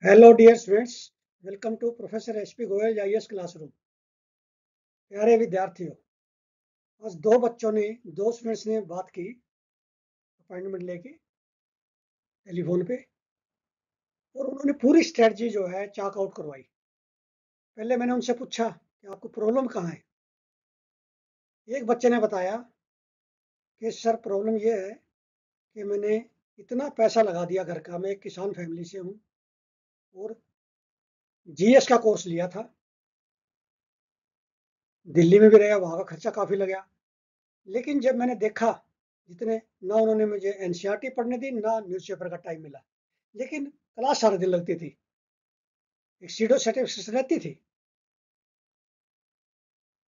Hello dear students, welcome to professor H P Goyal IAS classroom. प्यारे विद्यार्थियों, आज दो स्टूडेंट्स ने बात की अपॉइंटमेंट लेके टेलीफोन पे, और उन्होंने पूरी स्ट्रेटजी जो है चाक आउट करवाई। पहले मैंने उनसे पूछा कि आपको प्रॉब्लम कहाँ है। एक बच्चे ने बताया कि सर प्रॉब्लम ये है कि मैंने इतना पैसा लगा दिया घर का, मैं एक किसान फैमिली से हूँ और जीएस का कोर्स लिया था, दिल्ली में भी रहा, वहाँ का खर्चा काफ़ी लगा। लेकिन जब मैंने देखा, जितने ना उन्होंने मुझे एनसीईआरटी पढ़ने दी ना न्यूज़पेपर का टाइम मिला, लेकिन क्लास सारे दिन लगती थी, एक सीडो सेटिस्फेक्शन रहती थी।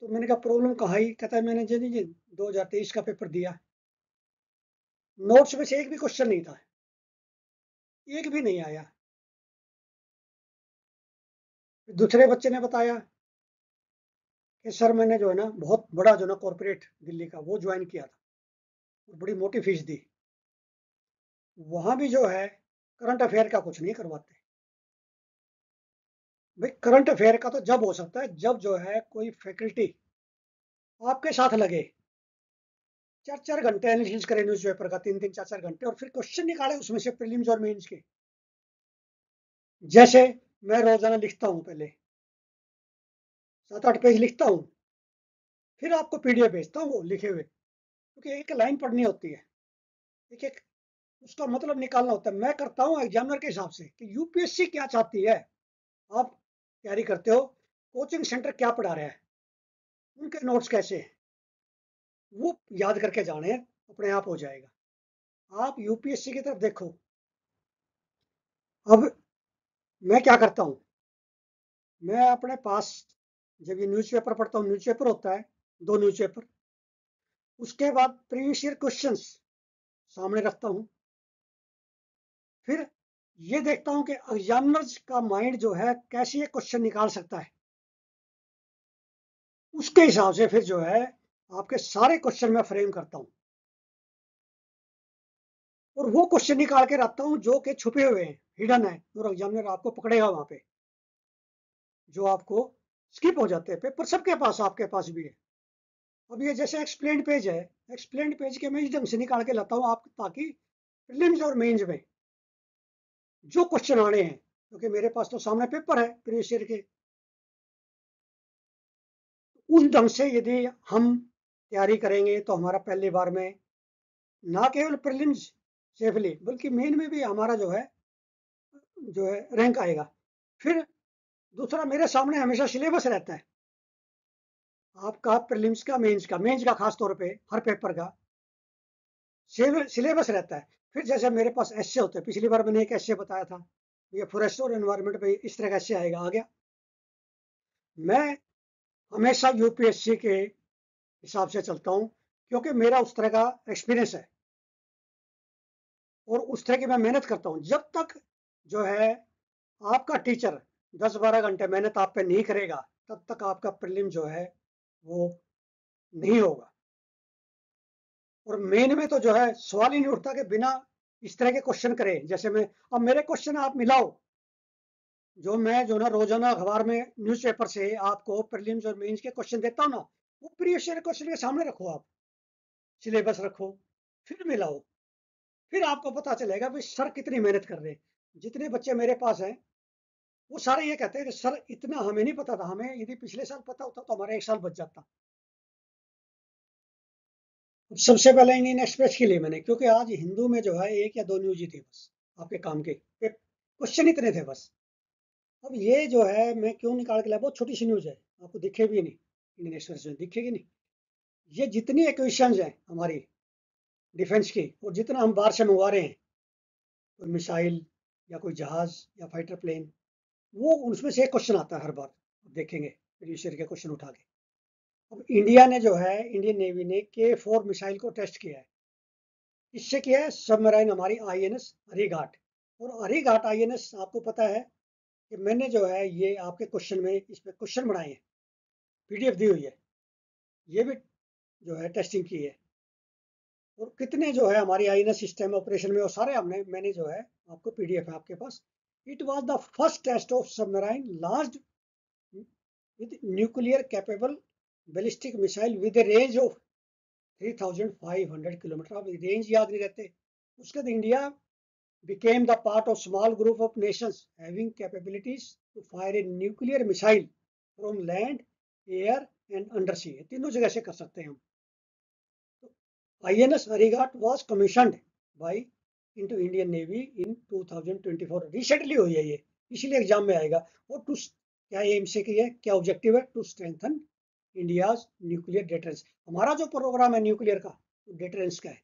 तो मैंने कहा प्रॉब्लम कहाँ आई। कहता है मैंने जी 2023 का पेपर दिया, नोट्स में से एक भी क्वेश्चन नहीं था, एक भी नहीं आया। फिर दूसरे बच्चे ने बताया कि सर मैंने जो है ना बहुत बड़ा जो ना कॉर्पोरेट दिल्ली का वो ज्वाइन किया था और बड़ी मोटी फीस दी, वहां भी जो है करंट अफेयर का कुछ नहीं करवाते। भाई करंट अफेयर का तो जब हो सकता है जब जो है कोई फैकल्टी आपके साथ लगे, 4 4 घंटे एनालिसिस करे न्यूज़पेपर का, 3 3 4 4 घंटे, और फिर क्वेश्चन निकाले उसमें से प्रीलिम्स और मेंस के। जैसे मैं रोजाना लिखता हूँ, पहले 7 8 पेज लिखता हूँ, फिर आपको पीडीएफ भेजता हूँ वो लिखे हुए, क्योंकि एक लाइन पढ़नी होती है, एक एक उसका मतलब निकालना होता है। मैं करता हूँ एग्जामिनर के हिसाब से कि यूपीएससी क्या चाहती है, आप तैयारी करते हो, कोचिंग सेंटर क्या पढ़ा रहा है, उनके नोट्स कैसे हैं, वो याद करके जाने, अपने आप हो जाएगा। आप यूपीएससी की तरफ देखो। अब मैं क्या करता हूँ, मैं अपने पास जब ये न्यूज़पेपर पढ़ता हूँ, न्यूज़पेपर होता है, 2 न्यूज़पेपर, उसके बाद प्रीवियस ईयर क्वेश्चंस सामने रखता हूँ। फिर ये देखता हूँ कि एग्जामिनर्स का माइंड जो है कैसे ये क्वेश्चन निकाल सकता है, उसके हिसाब से फिर जो है आपके सारे क्वेश्चन मैं फ्रेम करता हूँ, और वो क्वेश्चन निकाल के रखता हूँ जो कि छुपे हुए हैं, हिडन है, और एग्जामिनर आपको पकड़ेगा वहां पे, जो आपको स्किप हो जाते हैं पेपर सबके पास, आपके पास भी है। अब ये जैसे एक्सप्लेन्ड पेज है, एक्सप्लेन्ड पेज के मैं इस ढंग से निकाल के लाता हूँ आप, ताकि प्रीलिम्स और मेंस में जो क्वेश्चन आने हैं, क्योंकि मेरे पास तो सामने पेपर है प्रीवियस ईयर के, उस ढंग से यदि हम तैयारी करेंगे तो हमारा पहली बार में ना केवल प्रीलिम्स सेफली, बल्कि मेन में भी हमारा जो है रैंक आएगा। फिर दूसरा, मेरे सामने हमेशा सिलेबस रहता है आपका, प्रीलिम्स का, मेंस का खास तौर पे हर पेपर का सिलेबस रहता है। फिर जैसे मेरे पास एस्से होते हैं, पिछली बार मैंने एक एस्से बताया था, ये फॉरेस्ट और एनवायरनमेंट पे इस तरह का एस्से आएगा, आ गया। मैं हमेशा यूपीएससी के हिसाब से चलता हूँ, क्योंकि मेरा उस तरह का एक्सपीरियंस है और उस तरह की मैं मेहनत करता हूँ। जब तक जो है आपका टीचर 10 12 घंटे मेहनत आप पे नहीं करेगा, तब तक आपका प्रीलिम जो है वो नहीं होगा। और मेन में तो जो है सवाल ही नहीं उठता कि बिना इस तरह के क्वेश्चन करे। जैसे मैं, अब मेरे क्वेश्चन आप मिलाओ, जो मैं जो ना रोजाना अखबार में न्यूज़पेपर से आपको प्रीलिम्स और मेंस के क्वेश्चन देता हूँ ना, वो प्रीवियस ईयर क्वेश्चन के सामने रखो, आप सिलेबस रखो, फिर मिलाओ, फिर आपको पता चलेगा भाई सर कितनी मेहनत कर रहे हैं। जितने बच्चे मेरे पास हैं वो सारे ये कहते हैं कि सर इतना हमें नहीं पता था, हमें यदि पिछले साल पता होता तो हमारा एक साल बच जाता। सबसे पहले इंडियन एक्सप्रेस के लिए मैंने, क्योंकि आज हिंदू में जो है 1 या 2 न्यूज ही थी बस आपके काम के, क्वेश्चन इतने थे बस। अब ये जो है मैं क्यों निकाल के लाया, बहुत छोटी सी न्यूज है, आपको दिखे भी नहीं, इंडियन एक्सप्रेस में दिखेगी नहीं। ये जितनी एक्विजिशंस हैं हमारी डिफेंस की, और जितना हम बाहर से मंगवा रहे हैं, कोई मिसाइल या कोई जहाज या फाइटर प्लेन, वो उसमें से एक क्वेश्चन आता है हर बार, आप देखेंगे प्रीवियस ईयर के क्वेश्चन उठा के। अब इंडिया ने जो है, इंडियन नेवी ने K4 मिसाइल को टेस्ट किया है। इससे किया है सबमरीन हमारी आईएनएस हरिघाट। और हरिघाट आईएनएस आपको पता है कि मैंने जो है ये आपके क्वेश्चन में इसमें क्वेश्चन बनाए हैं, पीडीएफ दी हुई है, ये भी जो है टेस्टिंग की है। और कितने जो है हमारी आईएनएस सिस्टम ऑपरेशन में, वो सारे हमने, मैंने जो है आपको पीडीएफ है आपके पास, It was the first test of submarine launched with nuclear capable ballistic missile with a range of 3,500 kilometre. अब रेंज याद नहीं रहते. उसके बाद India became the part of small group of nations having capabilities to fire a nuclear missile from land, air and undersea. तीनों जगह से कर सकते हैं हम. INS Arigat was commissioned by into Indian Navy in 2024. Recently हुई है ये, इसीलिए एग्जाम में आएगा. और टू क्या एम से की है, क्या ऑब्जेक्टिव है? To strengthen India's nuclear deterrence. हमारा जो प्रोग्राम है न्यूक्लियर का, डिटरेंस का है.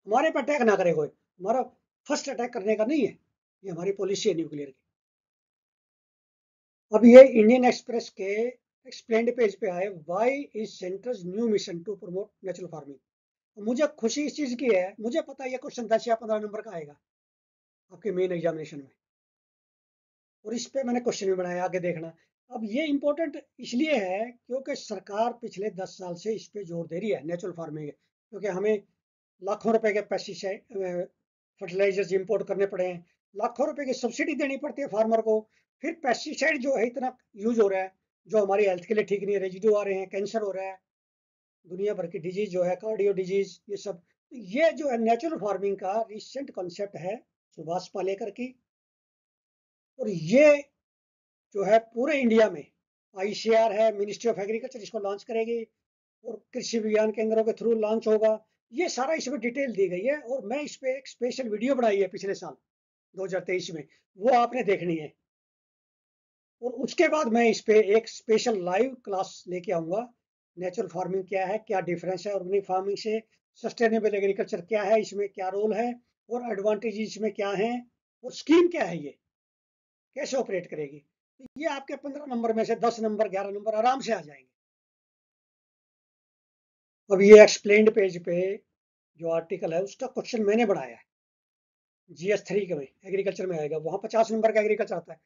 हमारे पर अटैक ना करे कोई, हमारा फर्स्ट अटैक करने का नहीं है. ये हमारी पॉलिसी है न्यूक्लियर की. अब ये इंडियन एक्सप्रेस के एक्सप्लेन्ड पेज पे आए, why is centre's new mission to promote natural farming. मुझे खुशी इस चीज की है, मुझे पता है ये क्वेश्चन 10 या 15 नंबर का आएगा आपके मेन एग्जामिनेशन में, और इस पे मैंने क्वेश्चन भी बनाया, आगे देखना. अब ये इंपॉर्टेंट इसलिए है क्योंकि सरकार पिछले 10 साल से इस पे जोर दे रही है नेचुरल फार्मिंग, क्योंकि हमें लाखों रुपए के पेस्टिसाइड फर्टिलाइजर्स इंपोर्ट करने पड़े हैं, लाखों रुपए की सब्सिडी देनी पड़ती है फार्मर को. फिर पेस्टिसाइड जो है इतना यूज हो रहा है जो हमारी हेल्थ के लिए ठीक नहीं है, रेजिडू आ रहे हैं, कैंसर हो रहा है, दुनिया भर की डिजीज जो है, कार्डियो डिजीज, ये सब. ये जो है नेचुरल फार्मिंग का रिसेंट कॉन्सेप्ट है सुभाष पालेकर की, और ये जो है पूरे इंडिया में ICAR है, मिनिस्ट्री ऑफ एग्रीकल्चर इसको लॉन्च करेगी और कृषि विज्ञान केंद्रों के थ्रू लॉन्च होगा. ये सारा इसमें डिटेल दी गई है, और मैं इस पे एक स्पेशल वीडियो बनाई है पिछले साल 2023 में, वो आपने देखनी है. और उसके बाद मैं इस पे एक स्पेशल लाइव क्लास लेके आऊंगा. नेचुरल फार्मिंग क्या है, क्या डिफरेंस है ऑर्गेनिक फार्मिंग से, सस्टेनेबल एग्रीकल्चर क्या है, इसमें क्या रोल है, और एडवांटेज इसमें क्या है, और स्कीम क्या है, ये कैसे ऑपरेट करेगी. तो ये आपके 15 नंबर में से 10 नंबर 11 नंबर आराम से आ जाएंगे. अब ये एक्सप्लेन्ड पेज पे जो आर्टिकल है उसका क्वेश्चन मैंने बनाया है, GS3 के में एग्रीकल्चर में आएगा, वहां 50 नंबर का एग्रीकल्चर आता है.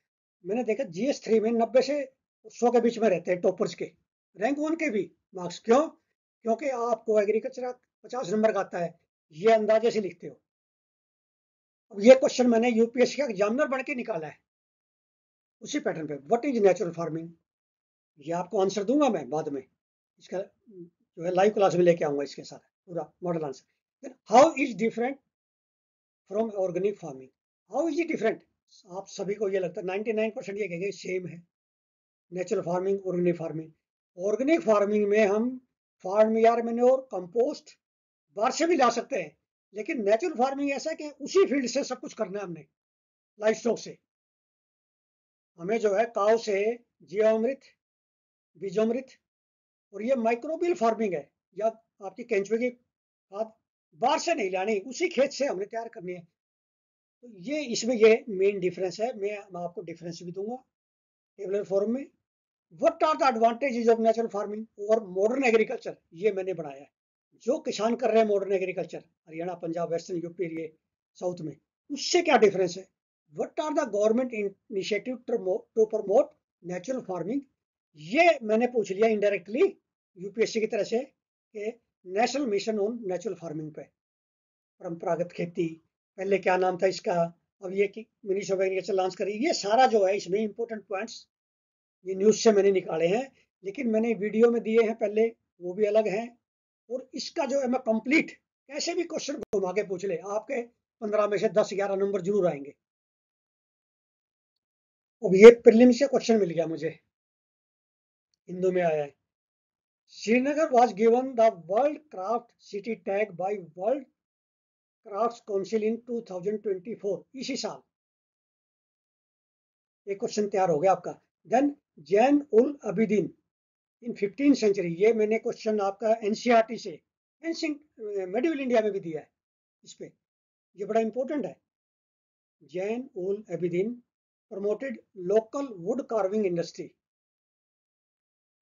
मैंने देखा GS3 में 90 से 100 के बीच में रहते हैं टॉपर्स के, रैंक 1 के भी मार्क्स. क्यों? क्योंकि आपको एग्रीकल्चर 50 नंबर का आता है, ये अंदाजे से लिखते हो. अब ये क्वेश्चन मैंने यूपीएससी का एग्जामिनर बन के निकाला है उसी पैटर्न पे. व्हाट इज नेचुरल फार्मिंग, ये आपको आंसर दूंगा मैं बाद में, इसका जो है लाइव क्लास में लेके आऊंगा इसके साथ पूरा model answer. How is different from organic farming, how is it different. आप सभी को ये लगता है 99% ये कहेंगे सेम है natural farming organic farming. Organic farming में हम फार्म यार्ड मैन्योर कंपोस्ट बाहर से भी ला सकते हैं, लेकिन नेचुरल फार्मिंग ऐसा है कि उसी फील्ड से सब कुछ करना है हमने, लाइफ स्टॉक से. हमें जो है काव से जीवामृत, बीजामृत, और ये माइक्रोबियल फार्मिंग है, या आपकी केंचुए की खाद बाहर से नहीं लानी, उसी खेत से हमने तैयार करनी है. तो ये इसमें ये मेन डिफरेंस है. मैं आपको डिफरेंस भी दूंगा टेबलर फॉर्म में. What are the advantages of natural farming और मॉडर्न एग्रीकल्चर, ये मैंने बनाया है. जो किसान कर रहे हैं modern agriculture Haryana, Punjab, western UP, ये साउथ में, उससे क्या डिफरेंस है. What are the government initiative to promote natural farming, ये मैंने पूछ लिया इनडायरेक्टली यूपीएससी की तरह से कि national mission on natural farming पे, परंपरागत खेती पहले क्या नाम था इसका, अब ये मिनिस्ट्री ऑफ एग्रीकल्चर लॉन्च करी. ये सारा जो है इसमें इंपॉर्टेंट पॉइंट्स ये न्यूज से मैंने निकाले हैं, लेकिन मैंने वीडियो में दिए हैं पहले, वो भी अलग हैं. और इसका जो है मैं कंप्लीट कैसे भी क्वेश्चन घुमा के पूछ ले, आपके 15 में से 10-11 नंबर जरूर आएंगे. अब ये प्रीलिम्स से क्वेश्चन मिल गया मुझे, हिंदू में आया है. Srinagar was given the world craft city tag by world craft council in 2024, इसी साल एक क्वेश्चन तैयार हो गया आपका. Then Zain ul Abidin in 15th सेंचुरी, ये मैंने क्वेश्चन आपका एनसीईआरटी से, एंशिएंट मेडिवल इंडिया में भी दिया है इस पे, ये बड़ा इंपॉर्टेंट है. Zain ul Abidin promoted local wood carving industry.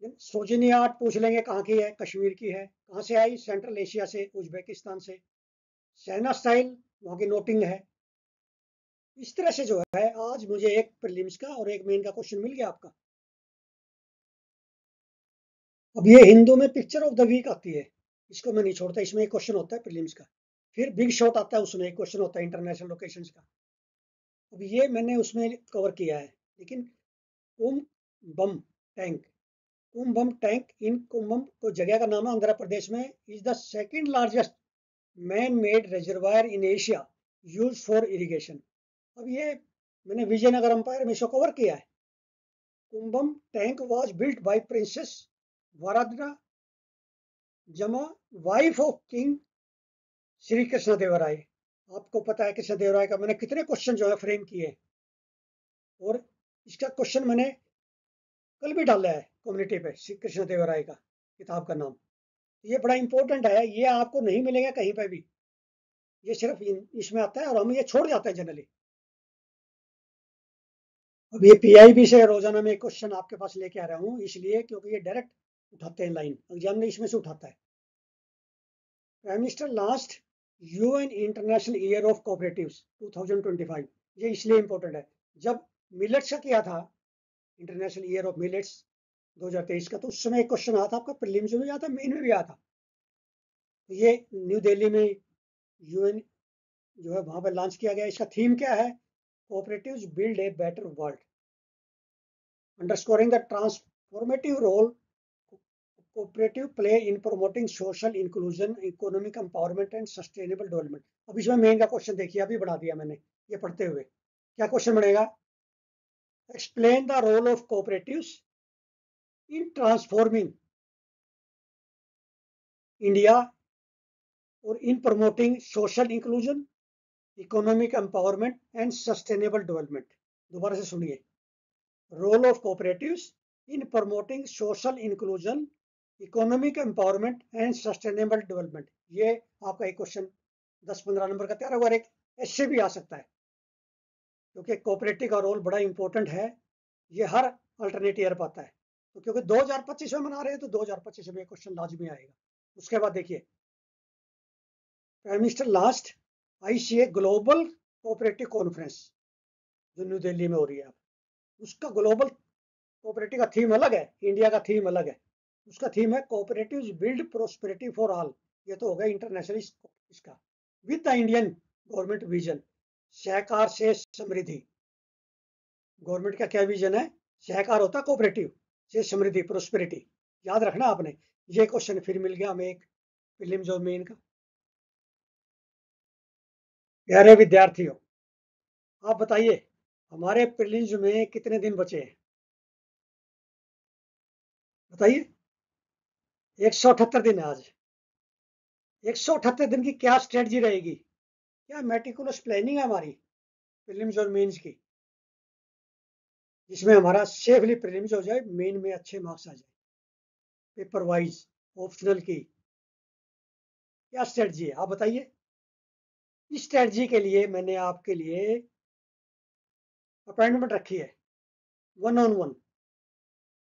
Sozni art पूछ लेंगे कहाँ की है, कश्मीर की है. कहाँ से आई, सेंट्रल एशिया से, उज्बेकिस्तान से. सैना स्टाइल वहाँ की नोटिंग है. इस तरह से जो है आज मुझे एक प्रीलिम्स का और एक मेन का क्वेश्चन मिल गया आपका. अब ये हिंदू में पिक्चर ऑफ द वीक आती है, इसको मैं नहीं छोड़ता, इसमें एक क्वेश्चन होता है प्रीलिम्स का. फिर बिग शॉट आता है, उसमें एक क्वेश्चन होता है इंटरनेशनल लोकेशंस का. अब ये मैंने उसमें कवर किया है, लेकिन Kumbum tank, Kumbum tank in Kumbum को जगह का नाम है आंध्र प्रदेश में, is the second largest man made reservoir in Asia use for irrigation. अब ये मैंने विजयनगर अंपायर में इसको कवर किया है। Kumbham tank was built by princess Varadarajamma, wife of king Shri Krishna Devaraya. आपको पता है कृष्ण देवराय का मैंने कितने क्वेश्चन जो है फ्रेम किए, और इसका क्वेश्चन मैंने कल भी डाला है कम्युनिटी पे, श्री कृष्ण देवराय का किताब का नाम। ये बड़ा इंपॉर्टेंट है, ये आपको नहीं मिलेगा कहीं पे भी, ये सिर्फ इसमें आता है और हम ये छोड़ जाते हैं जनरली। अब ये पीआईबी से रोजाना में क्वेश्चन आपके पास लेके आ रहा हूँ, इसलिए क्योंकि ये डायरेक्ट उठाते हैं लाइन, एग्जाम में इसमें से उठाता है। Prime minister last UN international year of cooperatives 2025, ये इसलिए इंपॉर्टेंट है, जब मिलेट्स का किया था इंटरनेशनल ईयर ऑफ मिलेट्स 2023 का, तो उस समय एक क्वेश्चन आया था आपका, प्रीलिम्स में भी आया था, मेन में भी आया था। तो ये न्यू दिल्ली में यूएन जो है वहां पर लॉन्च किया गया। इसका थीम क्या है? Cooperatives build a better world, underscoring the transformative role cooperative play in promoting social inclusion, economic empowerment and sustainable development. अब इसमें मेन का क्वेश्चन देखिए, अभी बढ़ा दिया मैंने ये पढ़ते हुए। क्या क्वेश्चन बनेगा? Explain the role of cooperatives in transforming India और in promoting social inclusion, economic empowerment and sustainable development. दोबारा से सुनिए, role of cooperatives in promoting social inclusion, economic empowerment and sustainable development. ये आपका एक क्वेश्चन 10-15 नंबर का तैयार हुआ, एक ऐसे भी आ सकता है, क्योंकि कोऑपरेटिव का रोल बड़ा इंपॉर्टेंट है। ये हर अल्टरनेट ईयर पर आता है, तो क्योंकि 2025 में मना रहे हैं तो 2025 में क्वेश्चन लाजमी आएगा। उसके बाद देखिए, prime minister last ICA global cooperative conference जो न्यू दिल्ली में हो रही है, उसका ग्लोबल कोऑपरेटिव का थीम अलग है, इंडिया का थीम अलग है। उसका थीम है cooperatives build prosperity for all. ये तो हो गया इंटरनेशनल इसका, with the Indian government vision, सहकार से समृद्धि। गवर्नमेंट का क्या विजन है? सहकार होता कोऑपरेटिव से समृद्धि, प्रोस्पेरिटी। याद रखना आपने, ये क्वेश्चन फिर मिल गया हमें एक प्रीलिम्स और मेन का। प्यारे विद्यार्थियों, आप बताइए हमारे प्रीलिम्स में कितने दिन बचे हैं? बताइए। 178 दिन है आज। 178 दिन की क्या स्ट्रेटजी रहेगी? क्या मेटिकुलस प्लानिंग है हमारी प्रीलिम्स और मेंस की, जिसमें हमारा सेफली प्रीलिम्स हो जाए, मेन में अच्छे मार्क्स आ जाए, पेपर वाइज ऑप्शनल की क्या स्ट्रेटजी है आप बताइए। इस स्ट्रेटजी के लिए मैंने आपके लिए अपॉइंटमेंट रखी है, 1-on-1।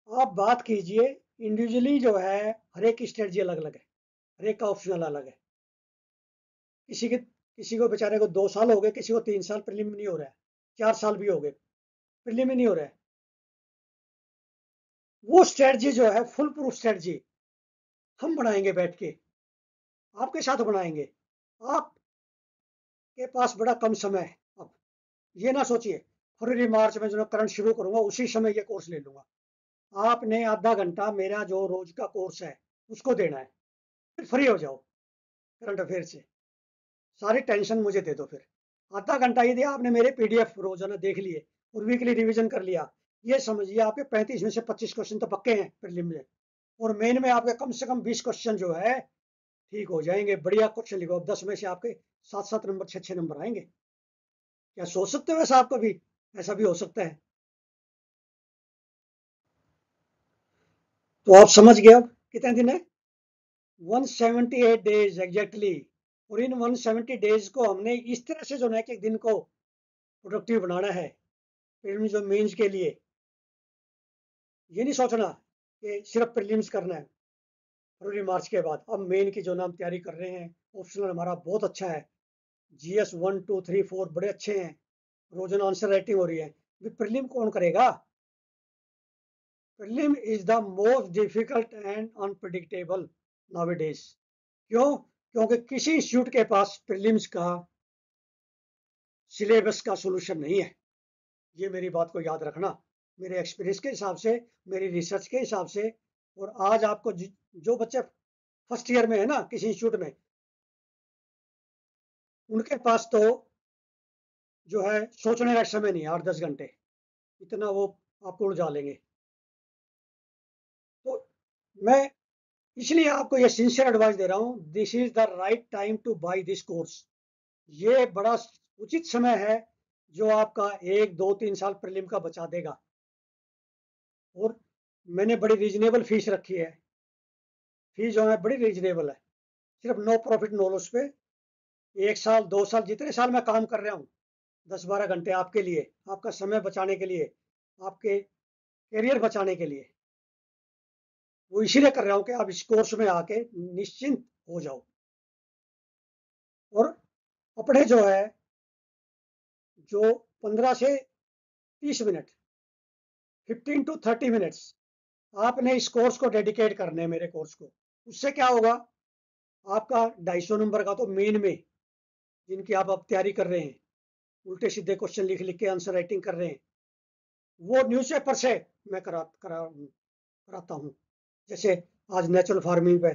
आप बात कीजिए इंडिविजुअली, जो है हर एक की स्ट्रेटजी अलग अलग है, हर एक का ऑप्शनल अलग है। किसी को बेचारे को 2 साल हो गए, किसी को 3 साल प्रीलिम नहीं हो रहा है, 4 साल भी हो गए प्रीलिम ही नहीं हो रहा है। वो स्ट्रेटजी जो है फुल प्रूफ स्ट्रेटजी हम बनाएंगे बैठ के, आपके साथ बनाएंगे। आपके पास बड़ा कम समय है। अब ये ना सोचिए फरवरी मार्च में जो करंट शुरू करूंगा उसी समय ये कोर्स ले लूंगा। आपने आधा घंटा मेरा जो रोज का कोर्स है उसको देना है, फिर फ्री हो जाओ करंट अफेयर से, सारी टेंशन मुझे दे दो। फिर आधा घंटा यदि आपने मेरे पीडीएफ रोजाना देख लिए और वीकली रिवीजन कर लिया, ये समझिए आपके 35 में से 25 क्वेश्चन तो पक्के हैं प्रीलिम में, और मेन में आपके कम से कम 20 क्वेश्चन जो है ठीक हो जाएंगे। बढ़िया क्वेश्चन लिखो, 10 में से आपके 7-7 नंबर, 6-6 नंबर आएंगे। क्या सोच सकते हो ऐसा? आपका भी ऐसा भी हो सकता है। तो आप समझ गए अब कितने दिन है? 178 डेज एग्जैक्टली। और इन 170 डेज को हमने इस तरह से जो है कि एक दिन को प्रोडक्टिव बनाना है प्रीलिम्स और मेंस के लिए। ये नहीं सोचना कि सिर्फ प्रीलिम्स करना है फरवरी मार्च के बाद। अब मेन की जो नाम तैयारी कर रहे हैं, ऑप्शनल हमारा बहुत अच्छा है, जीएस 1, 2, 3, 4 बड़े अच्छे हैं, रोजाना आंसर राइटिंग हो रही है। प्रीलिम कौन करेगा? Prelim is the most difficult and unpredictable nowadays. क्यों? क्योंकि किसी इंस्टीट्यूट के पास प्रीलिम्स का सिलेबस का सोल्यूशन नहीं है। ये मेरी बात को याद रखना, मेरे एक्सपीरियंस के हिसाब से, मेरी रिसर्च के हिसाब से। और आज आपको जो बच्चे फर्स्ट ईयर में है ना किसी इंस्टीट्यूट में, उनके पास तो जो है सोचने का समय नहीं है, 8-10 घंटे इतना वो आपको उलझा लेंगे। तो मैं इसलिए आपको ये सिंसियर एडवाइस दे रहा हूँ, this is the right time two by this course. ये बड़ा उचित समय है जो आपका 1, 2, 3 साल प्रीलिम का बचा देगा। और मैंने बड़ी रीजनेबल फीस रखी है, फीस जो है बड़ी रीजनेबल है, सिर्फ नो प्रॉफिट नो लॉस पे 1 साल 2 साल जितने साल मैं काम कर रहा हूँ, 10-12 घंटे आपके लिए, आपका समय बचाने के लिए, आपके करियर बचाने के लिए, वो इसीलिए कर रहा हूँ कि आप इस कोर्स में आके निश्चिंत हो जाओ। और अपने जो है जो 15 से 30 मिनट, 15 to 30 मिनट्स आपने इस कोर्स को डेडिकेट करने हैं, मेरे कोर्स को। उससे क्या होगा, आपका 250 नंबर का तो मेन में, जिनकी आप अब तैयारी कर रहे हैं, उल्टे सीधे क्वेश्चन लिख लिख के आंसर राइटिंग कर रहे हैं, वो न्यूज़पेपर से मैं कराता हूँ। जैसे आज नेचुरल फार्मिंग पे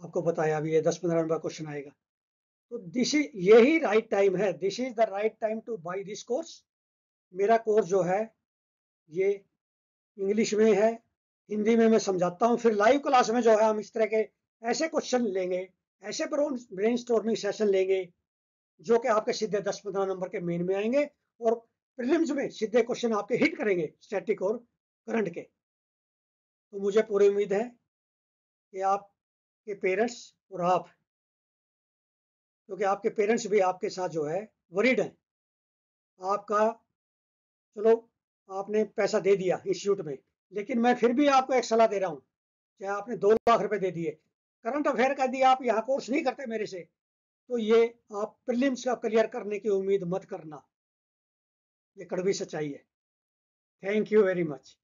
आपको बताया, अभी ये 10-15 नंबर क्वेश्चन आएगा। तो दिस इज यही राइट टाइम है, this is the right time two by this course. मेरा कोर्स जो है ये इंग्लिश में है, हिंदी में मैं समझाता हूँ, फिर लाइव क्लास में जो है हम इस तरह के ऐसे क्वेश्चन लेंगे, ऐसे ब्रेनस्टॉर्मिंग सेशन लेंगे जो कि आपके सीधे 10-15 नंबर के मेन में आएंगे, और प्रीलिम्स में सीधे क्वेश्चन आपके हिट करेंगे स्टैटिक और करंट के। तो मुझे पूरी उम्मीद है कि आपके पेरेंट्स और आप, क्योंकि आपके पेरेंट्स भी आपके साथ जो है वरीड हैं, आपका, चलो आपने पैसा दे दिया इंस्टीट्यूट में, लेकिन मैं फिर भी आपको एक सलाह दे रहा हूँ, चाहे आपने 2 लाख रुपए दे दिए, करंट अफेयर का दिया, आप यहाँ कोर्स नहीं करते मेरे से, तो ये आप प्रीलिम्स का क्लियर करने की उम्मीद मत करना। ये कड़वी सच्चाई है। Thank you very much.